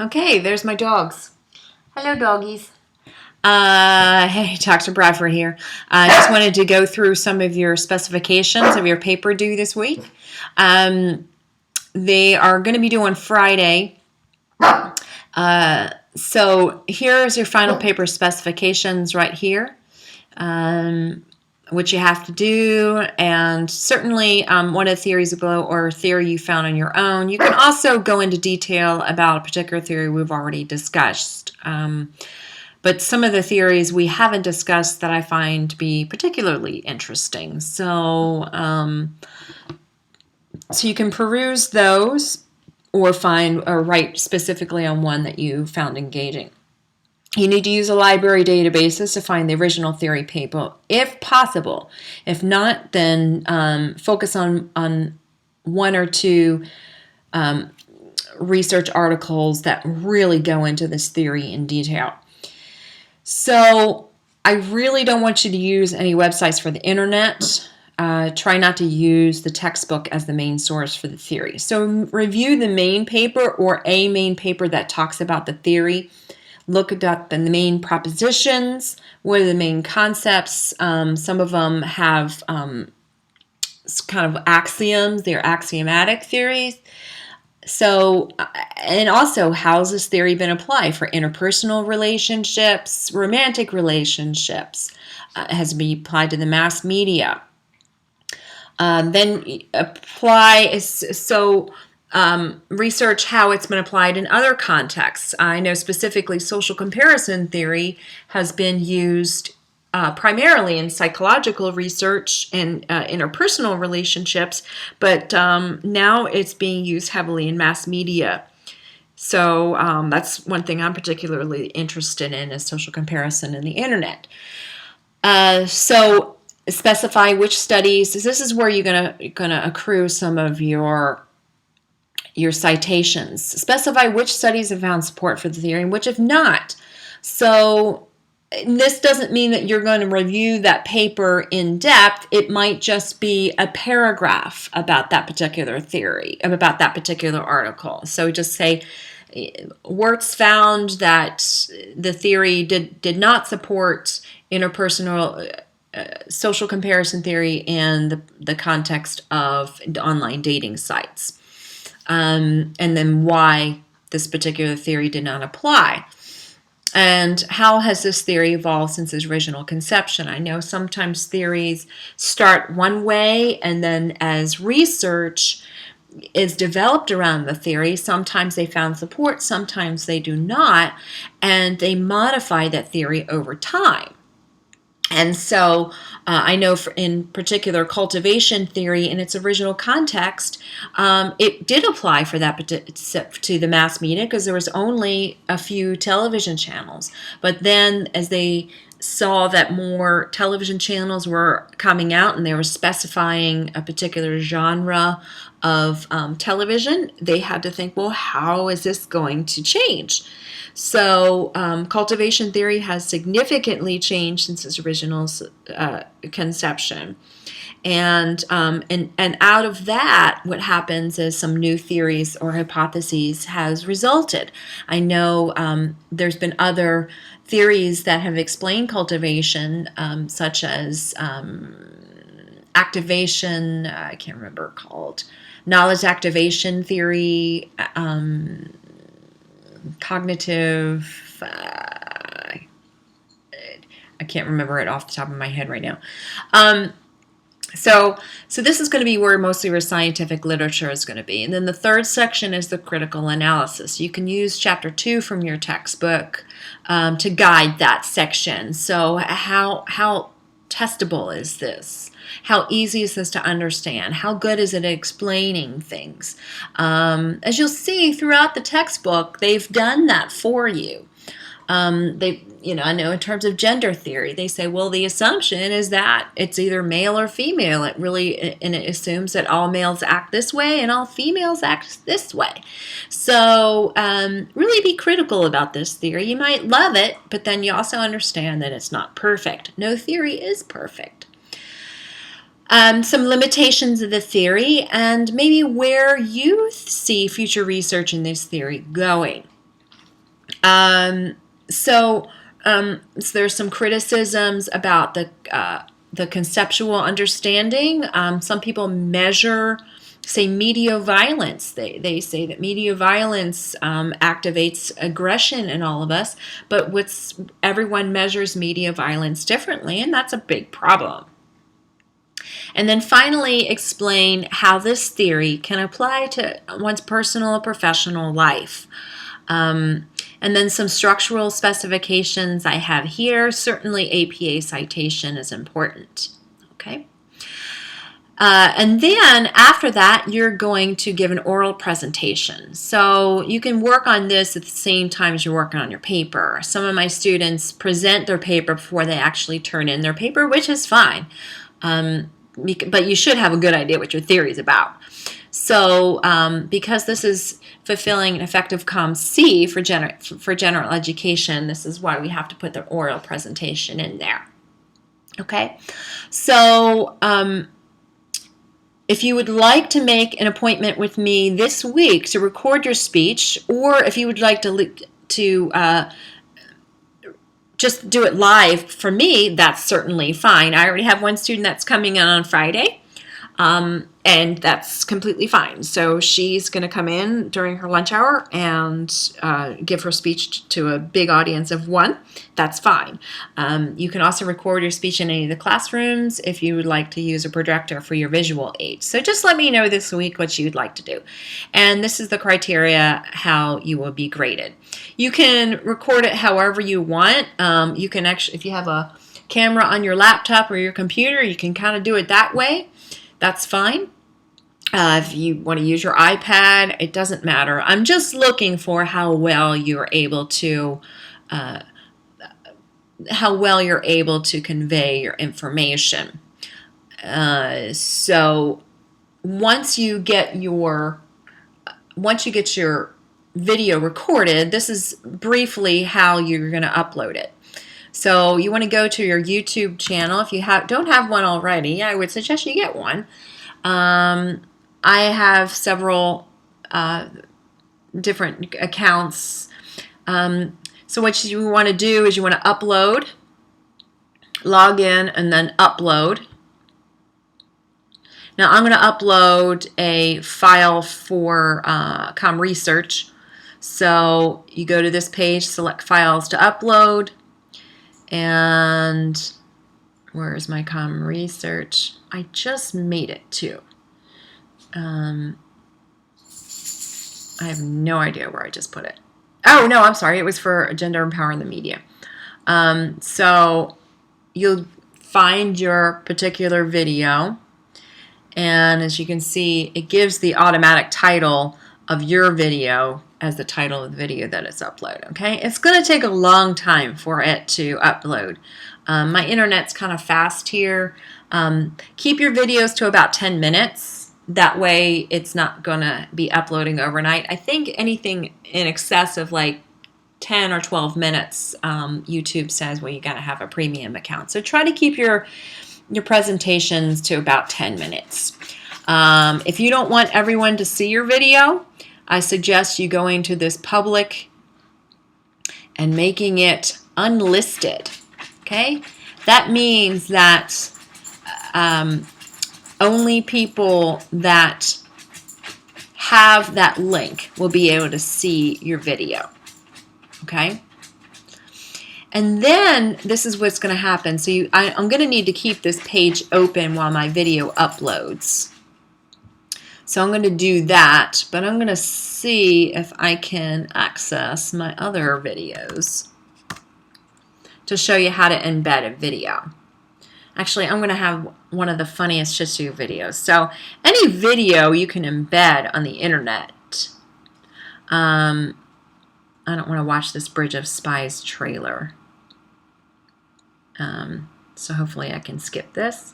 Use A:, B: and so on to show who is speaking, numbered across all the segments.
A: Okay, there's my dogs.
B: Hello, doggies.
A: Hey, Dr. Bradford here. I just wanted to go through some of your specifications of your paper due this week. They are going to be due on Friday. So here's your final paper specifications right here. What you have to do, and certainly one of the theories below or theory you found on your own. You can also go into detail about a particular theory we've already discussed. But some of the theories we haven't discussed that I find to be particularly interesting. So you can peruse those or find or write specifically on one that you found engaging. You need to use a library databases to find the original theory paper, if possible. If not, then focus on one or two research articles that really go into this theory in detail. So I really don't want you to use any websites for the internet. Try not to use the textbook as the main source for the theory. So review the main paper or a main paper that talks about the theory. Look at the main propositions. What are the main concepts? Some of them have kind of axioms. They're axiomatic theories. So, and also, how's this theory been applied for interpersonal relationships, romantic relationships? Has it been applied to the mass media? Then apply, research how it's been applied in other contexts. I know specifically social comparison theory has been used primarily in psychological research and interpersonal relationships, but now it's being used heavily in mass media. So that's one thing I'm particularly interested in is social comparison in the internet. So specify which studies. This is where you're gonna accrue some of your citations. Specify which studies have found support for the theory and which have not. So this doesn't mean that you're going to review that paper in depth. It might just be a paragraph about that particular theory, about that particular article. So just say, Wirtz found that the theory did not support interpersonal social comparison theory in the context of online dating sites. And then why this particular theory did not apply. And how has this theory evolved since its original conception? I know sometimes theories start one way, and then as research is developed around the theory, sometimes they found support, sometimes they do not, and they modify that theory over time. And so I know in particular cultivation theory in its original context, it did apply for that to the mass media because there was only a few television channels. But then as they saw that more television channels were coming out and they were specifying a particular genre of television, they had to think, well, how is this going to change? So cultivation theory has significantly changed since its original conception. And out of that, what happens is some new theories or hypotheses has resulted. I know there's been other theories that have explained cultivation, such as activation, I can't remember called, knowledge activation theory, cognitive, I can't remember it off the top of my head right now. So this is going to be where most of your scientific literature is going to be. And then the third section is the critical analysis. You can use chapter 2 from your textbook to guide that section. So how testable is this? How easy is this to understand? How good is it at explaining things? As you'll see throughout the textbook, they've done that for you. I know in terms of gender theory, they say, well, the assumption is that it's either male or female. It assumes that all males act this way and all females act this way. So really be critical about this theory. You might love it, but then you also understand that it's not perfect. No theory is perfect. Some limitations of the theory, and maybe where you see future research in this theory going. So there's some criticisms about the conceptual understanding. Some people measure, say, media violence. They say that media violence activates aggression in all of us, but everyone measures media violence differently, and that's a big problem. And then finally explain how this theory can apply to one's personal or professional life. And then some structural specifications I have here. Certainly APA citation is important. Okay. And then after that, you're going to give an oral presentation. So you can work on this at the same time as you're working on your paper. Some of my students present their paper before they actually turn in their paper, which is fine. But you should have a good idea what your theory is about. So because this is fulfilling an effective COM-C for general education, this is why we have to put the oral presentation in there. Okay, so if you would like to make an appointment with me this week to record your speech, or if you would like to just do it live for me, that's certainly fine. I already have one student that's coming in on Friday. And that's completely fine. So she's going to come in during her lunch hour and give her speech to a big audience of one. That's fine. You can also record your speech in any of the classrooms if you would like to use a projector for your visual aids. So just let me know this week what you'd like to do. And this is the criteria how you will be graded. You can record it however you want. You can actually, if you have a camera on your laptop or your computer, you can kind of do it that way. That's fine. If you want to use your iPad, it doesn't matter. I'm just looking for how well you're able to convey your information. So once you get your video recorded, this is briefly how you're going to upload it. So you want to go to your YouTube channel. If you don't have one already, I would suggest you get one. I have several different accounts. So what you want to do is you want to upload, log in, and then upload. Now I'm going to upload a file for Comm Research. So you go to this page, select files to upload. And where is my Comm Research? I just made it too. I have no idea where I just put it. Oh, no, I'm sorry. It was for Gender Empowering the Media. So you'll find your particular video. And as you can see, it gives the automatic title of your video as the title of the video that it's uploaded. Okay, it's going to take a long time for it to upload. My internet's kind of fast here. Keep your videos to about 10 minutes. That way it's not going to be uploading overnight. I think anything in excess of like 10 or 12 minutes, YouTube says, well, you got to have a premium account. So try to keep your presentations to about 10 minutes. If you don't want everyone to see your video, I suggest you going to this public and making it unlisted. Okay? That means that only people that have that link will be able to see your video. Okay? And then this is what's going to happen. So I'm going to need to keep this page open while my video uploads. So I'm going to do that, but I'm going to see if I can access my other videos to show you how to embed a video. Actually, I'm going to have one of the funniest Shih Tzu videos. So any video you can embed on the internet. I don't want to watch this Bridge of Spies trailer. So hopefully I can skip this.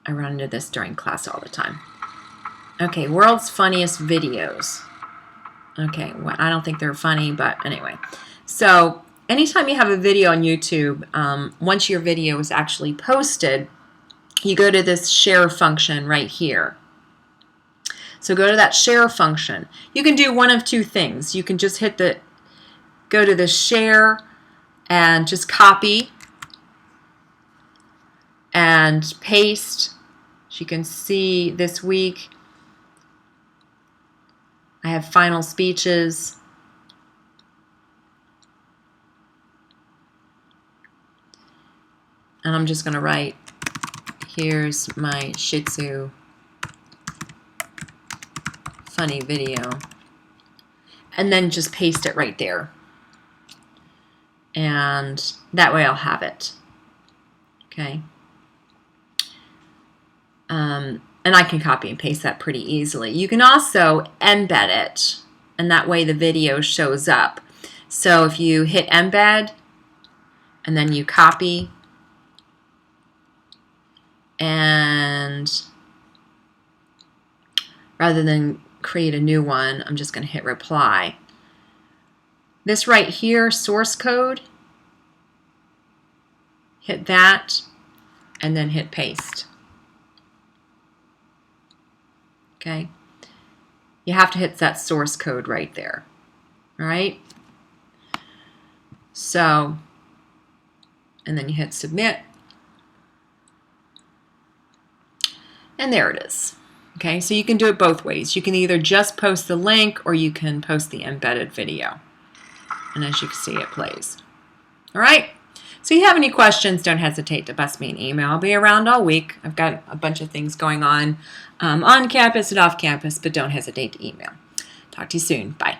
A: I run into this during class all the time. Okay, world's funniest videos. Okay, well, I don't think they're funny, but anyway. So anytime you have a video on YouTube, once your video is actually posted, you go to this share function right here. So go to that share function. You can do one of two things. You can just go to the share and just copy and paste. As you can see this week, I have final speeches. And I'm just going to write, here's my Shih Tzu funny video. And then just paste it right there. And that way I'll have it. Okay. And I can copy and paste that pretty easily. You can also embed it, and that way the video shows up. So if you hit embed, and then you copy, and rather than create a new one, I'm just going to hit reply. This right here, source code, hit that, and then hit paste. Okay, you have to hit that source code right there. All right, so, and then you hit submit, and there it is. Okay, so you can do it both ways. You can either just post the link or you can post the embedded video. And as you can see, it plays. All right, so if you have any questions, don't hesitate to bust me an email. I'll be around all week. I've got a bunch of things going on campus and off campus, but don't hesitate to email. Talk to you soon. Bye.